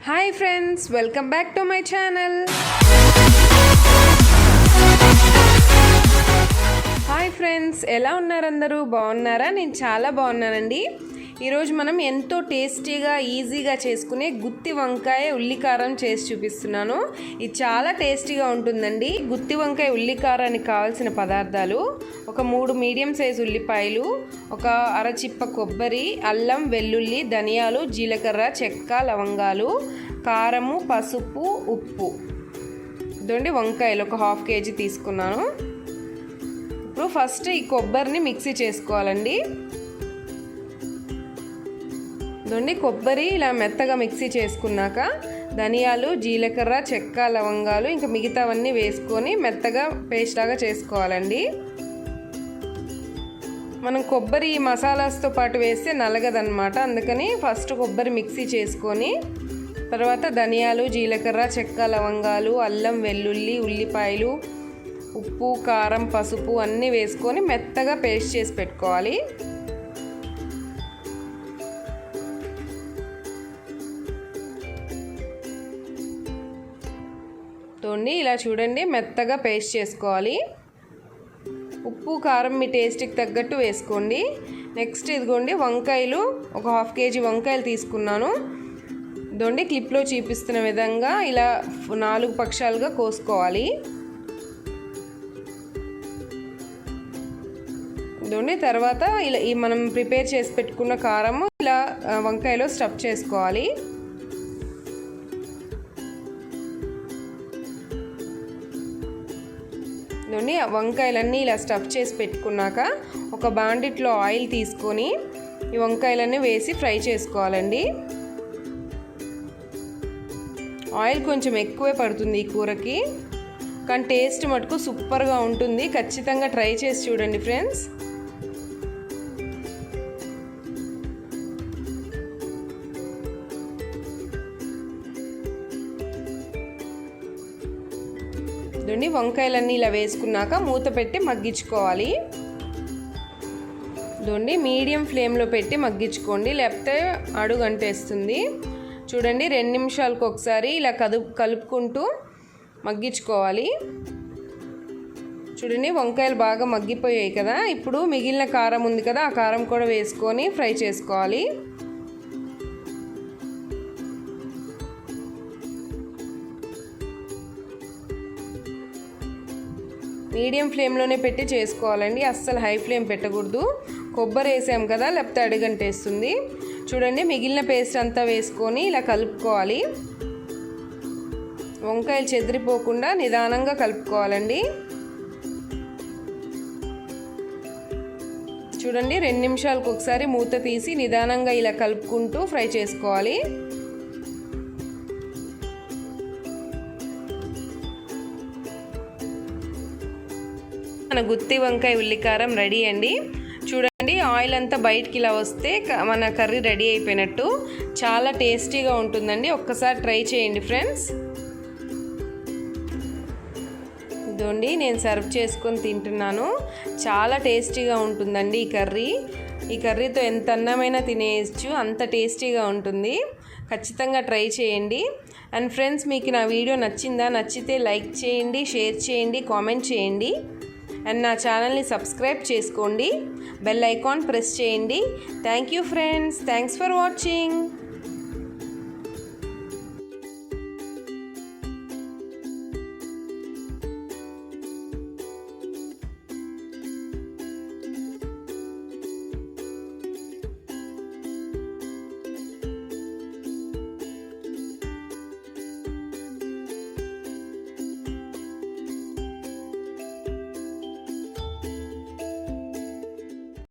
Hi friends, welcome back to my channel. Hi friends, ఎలా ఉన్నారు? అందరూ బాగున్నారా? నేను చాలా బాగున్నానండి. ఈరోజు మనం ఎంతో టేస్టీగా ఈజీగా చేసుకునే గుత్తి వంకాయ ఉల్లి కారం చేసి చూపిస్తున్నాను. ఇది చాలా టేస్టీగా ఉంటుందండి. గుత్తి వంకాయ ఉల్లి కారానికి కావాల్సిన పదార్థాలు: ఒక 3 మీడియం సైజు ఉల్లిపాయలు, ఒక అరచిప్ప కొబ్బరి, అల్లం, వెల్లుల్లి, ధనియాలు, జీలకర్ర, చెక్క, లవంగాలు, కారము, పసుపు, ఉప్పు. ఇదండి వంకాయలు ఒక 1/2 కేజీ తీసుకున్నాను. ఇప్పుడు ఫస్ట్ ఈ కొబ్బరిని మిక్సీ చేసుకోవాలండి. ఇదండి కొబ్బరి ఇలా మెత్తగా మిక్సీ చేసుకున్నాక ధనియాలు, జీలకర్ర, చెక్క, లవంగాలు ఇంకా మిగతావన్నీ వేసుకొని మెత్తగా పేస్ట్ లాగా చేసుకోవాలండి. మనం కొబ్బరి మసాలాస్తో పాటు వేస్తే నలగదన్నమాట. అందుకని ఫస్ట్ కొబ్బరి మిక్సీ చేసుకొని తర్వాత ధనియాలు, జీలకర్ర, చెక్క, లవంగాలు, అల్లం, వెల్లుల్లి, ఉల్లిపాయలు, ఉప్పు, కారం, పసుపు అన్నీ వేసుకొని మెత్తగా పేస్ట్ చేసి పెట్టుకోవాలి. ఇలా చూడండి, మెత్తగా పేస్ట్ చేసుకోవాలి. ఉప్పు, కారం మీ టేస్ట్కి తగ్గట్టు వేసుకోండి. నెక్స్ట్ ఇదిగోండి వంకాయలు ఒక 1/2 కేజీ వంకాయలు తీసుకున్నాను. ఇదిగోండి క్లిప్లో చూపిస్తున్న విధంగా ఇలా 4 పక్షాలుగా కోసుకోవాలి. ఇదిగోండి తర్వాత ఇలా మనం ప్రిపేర్ చేసి పెట్టుకున్న కారము ఇలా వంకాయలో స్టఫ్ చేసుకోవాలి. వంకాయలన్నీ ఇలా స్టఫ్ చేసి పెట్టుకున్నాక ఒక బాండిట్లో ఆయిల్ తీసుకొని ఈ వంకాయలన్నీ వేసి ఫ్రై చేసుకోవాలండి. ఆయిల్ కొంచెం ఎక్కువే పడుతుంది ఈ కూరకి, కానీ టేస్ట్ మటుకు సూపర్గా ఉంటుంది. ఖచ్చితంగా ట్రై చేసి చూడండి ఫ్రెండ్స్. వంకాయలన్నీ ఇలా వేసుకున్నాక మూత పెట్టి మగ్గించుకోవాలి. ఇదండి మీడియం ఫ్లేమ్లో పెట్టి మగ్గించుకోండి, లేకపోతే అడుగు అంటేస్తుంది. చూడండి 2 నిమిషాలకు ఒకసారి ఇలా కలుపుకుంటూ మగ్గించుకోవాలి. చూడండి వంకాయలు బాగా మగ్గిపోయాయి కదా. ఇప్పుడు మిగిలిన కారం ఉంది కదా, ఆ కారం కూడా వేసుకొని ఫ్రై చేసుకోవాలి. మీడియం ఫ్లేమ్లోనే పెట్టి చేసుకోవాలండి, అస్సలు హై ఫ్లేమ్ పెట్టకూడదు. కొబ్బరి వేసాం కదా, లేకపోతే అడుగంటేస్తుంది. చూడండి మిగిలిన పేస్ట్ అంతా వేసుకొని ఇలా కలుపుకోవాలి. వంకాయలు చెదిరిపోకుండా నిదానంగా కలుపుకోవాలండి. చూడండి 2 నిమిషాలకు ఒకసారి మూత తీసి నిదానంగా ఇలా కలుపుకుంటూ ఫ్రై చేసుకోవాలి. మన గుత్తి వంకాయ ఉల్లి కారం రెడీ అండి. చూడండి ఆయిల్ అంతా బయటికి ఇలా వస్తే మన కర్రీ రెడీ అయిపోయినట్టు. చాలా టేస్టీగా ఉంటుందండి, ఒక్కసారి ట్రై చేయండి ఫ్రెండ్స్. ఇదండి నేను సర్వ్ చేసుకొని తింటున్నాను. చాలా టేస్టీగా ఉంటుందండి ఈ కర్రీ. ఈ కర్రీతో ఎంత అన్నమైనా తినేయచ్చు, అంత టేస్టీగా ఉంటుంది. ఖచ్చితంగా ట్రై చేయండి. అండ్ ఫ్రెండ్స్, మీకు నా వీడియో నచ్చిందా? నచ్చితే లైక్ చేయండి, షేర్ చేయండి, కామెంట్ చేయండి. అండ్ నా ఛానల్ని సబ్స్క్రైబ్ చేసుకోండి, బెల్ ఐకాన్ ప్రెస్ చేయండి. Thank you friends, thanks for watching.